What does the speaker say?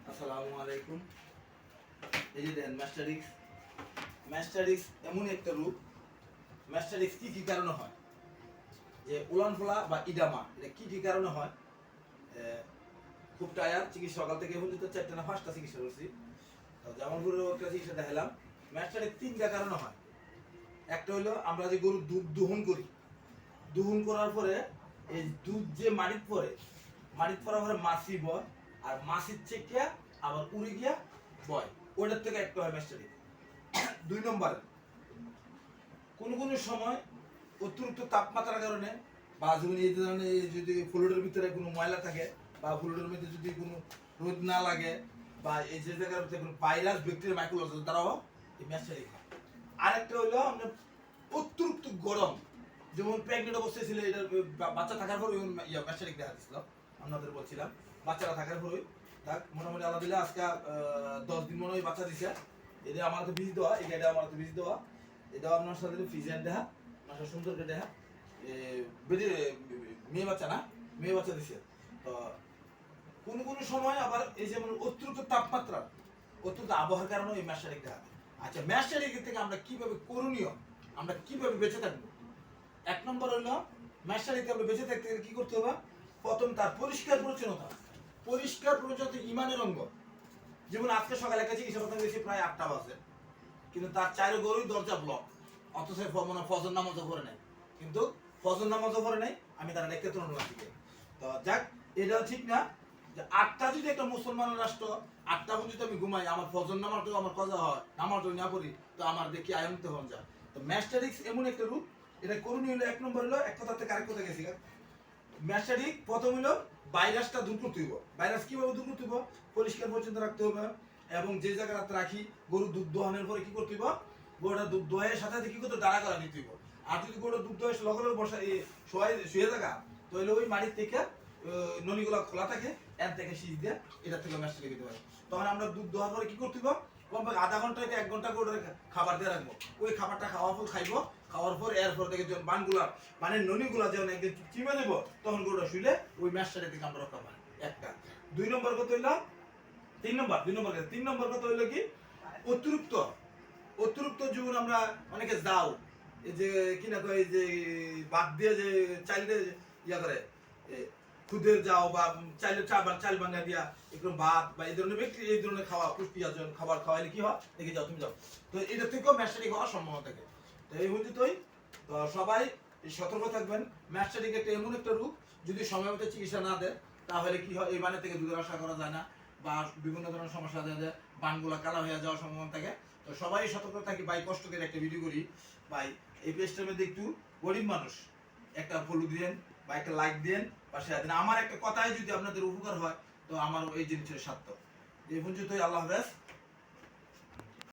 আসসালামু আলাইকুম। এই যে দেন ম্যাস্টারিক্স। ম্যাস্টারিক্স এমন একটা রূপ, ম্যাস্টারিক্স কি কি কারণে হয়, যে উলান ফোলা বা ইডামা, এটা কি কি কারণে হয়। খুব টায়ার চিকিৎসা, সকাল থেকে এখন যেতে 4টা না 5টা চিকিৎসা করছি। যেমন করে একটা চিকিৎসা দেখালাম। ম্যাস্টারিক্স 3টা কারণে হয়। একটা হলো আমরা যে গরুর দুধ দহন করি, দহন করার পরে এই দুধ যে মাটিত পড়ে, মাটিত পড়ার পরে মাছি বয়, আর মাছির চেকিয়া আবার উড়ে গিয়া বয়, ওইটার থেকে একটা হয় ম্যাস্টারিক্স। 2 নম্বর, কোন কোন সময় অতিরিক্ত তাপমাত্রার কারণে বা যেমন এই ধরনের যদি ফ্লুইডের ভিতরে কোনো ময়লা থাকে বা ফ্লুইডের মধ্যে যদি কোনো রোদ না লাগে বা এই যে জায়গার মধ্যে কোনো ভাইরাস ব্যাকটেরিয়া মাইক্রোঅর্গানিজম দ্বারাও এই ম্যাস্টারিক্স হয়। আরেকটা হলো আপনার অতিরিক্ত গরম, যেমন প্রেগনেন্ট অবস্থায় ছিল, এটা বাচ্চা থাকার পর ম্যাস্টারিক্স দেখা দিচ্ছিল, আপনাদের বলছিলাম বাচ্চারা থাকার পরই থাক মোটামুটি আল্লাহ দিলে আজকে 10 দিন মনে হয় বাচ্চা দিছে। এটা আমার তো বীজ দেওয়া, এটা আমার তো বীজ দেওয়া, এটাও আপনার সাথে ফিজিয়ান দেখা, আপনার সুন্দর করে দেখা মেয়ে বাচ্চা না, মেয়ে বাচ্চা দিছে। তো কোন কোন সময় আবার এই যেমন অতিরিক্ত তাপমাত্রা, অতিরিক্ত আবহাওয়ার কারণে এই ম্যাস্টারিক্স দেখা দেয়। আচ্ছা, ম্যাস্টারিক্স থেকে আমরা কিভাবে করণীয়, আমরা কিভাবে বেঁচে থাকবো। 1 নম্বর হলো ম্যাস্টারিক্স আমরা বেঁচে থাকতে গেলে কি করতে হবে। প্রথম তার পরিষ্কার পরিচ্ছন্নতা। পরিষ্কার পরিচ্ছন্নতা ইমানের অঙ্গ। যেমন আজকে সকালে একটা চিকিৎসা করতে গেছি প্রায় 8টা বাজে, কিন্তু তার 4 গরুই দরজা ব্লক, অথচ মনে ফজর নামাজও পড়ে নাই, কিন্তু ফজর নামাজও পড়ে নাই, আমি তারা দেখতে তরুণ লাগছে। তো যাক, এটা ঠিক না যে 8টা যদি একটা মুসলমান রাষ্ট্র 8টা পর্যন্ত আমি ঘুমাই, আমার ফজর নামাজও আমার কাজা হয়, নামাজ না পড়ি, তো আমার দেখি আয়ন্ত হন যায়। তো ম্যাস্টারিক্স এমন একটা রূপ, এটা করণীয় হলো 1 নম্বর হলো এক কথা থেকে আরেক কথা গেছি। ম্যাস্টারিক্স প্রথম হলো ভাইরাসটা দূর করতে হইব। ভাইরাস কিভাবে দূর করতে হইব, পরিষ্কার পরিচ্ছন্ন রাখতে হবে, এবং যে জায়গাটা রাখি গরু দুধ দোহানোর পরে কি করতে হইব, গরুটা দুধ দোহের সাথে কি করতে দাঁড়া করা দিতে হইব। আর যদি গরুটা দুধ দোহের লগে বসা শুয়ে থাকা, তাহলে ওই মাটির থেকে নলিগুলা খোলা থাকে, এর থেকে শীষ দিয়ে এটা থেকে ম্যাস্টারিক্স দিতে পারে। তখন আমরা দুধ দোয়ার পরে কি করতে হইব, কমপক্ষে আধা ঘন্টা থেকে 1 ঘন্টা করে খাবার দিয়ে রাখবো। ওই খাবারটা খাওয়ার পর খাইবো, খাওয়ার পর এরপর থেকে যখন বানগুলা মানে ননিগুলা যখন একদিন চিমে দেবো, তখন গরুটা শুইলে ওই ম্যাস্টারিক্স থেকে আমরা রক্ষা পাই। একটা 2 নম্বর কথা হইলো 3 নম্বর কথা হইলো কি, অতিরিক্ত অতিরিক্ত জীবন আমরা অনেকে যাও এই যে কিনা কয় যে বাদ দিয়ে যে চাইলে ইয়া করে খুদের যাও বা চাইলে চাল ভাঙা দিয়া একদম ভাত বা এই ধরনের ব্যক্তি এই ধরনের খাওয়া পুষ্টি খাবার খাওয়াইলে কি হয়, দেখে যাও তুমি যাও, তো এটা থেকেও ম্যাস্টারিক্স হওয়ার সম্ভাবনা থাকে। তো এই হচ্ছে তো সবাই সতর্ক থাকবেন। ম্যাস্টারিক্স একটা এমন একটা রূপ, যদি সময় মতো চিকিৎসা না দেয় তাহলে কি হয়, এই বানে থেকে দুধের আশা করা যায় না, বা বিভিন্ন ধরনের সমস্যা দেখা যায়, বানগুলা কালা হয়ে যাওয়ার সম্ভাবনা থাকে। তো সবাই সতর্ক থাকি। ভাই কষ্ট করে একটা ভিডিও করি, ভাই এই পেজটার মধ্যে একটু গরিব মানুষ একটা ফলো দিন বা একটা লাইক দিন বা শেয়ার দিন। আমার একটা কথাই যদি আপনাদের উপকার হয়, তো আমার এই জিনিসের সার্থক। এই পর্যন্তই, আল্লাহ হাফেজ।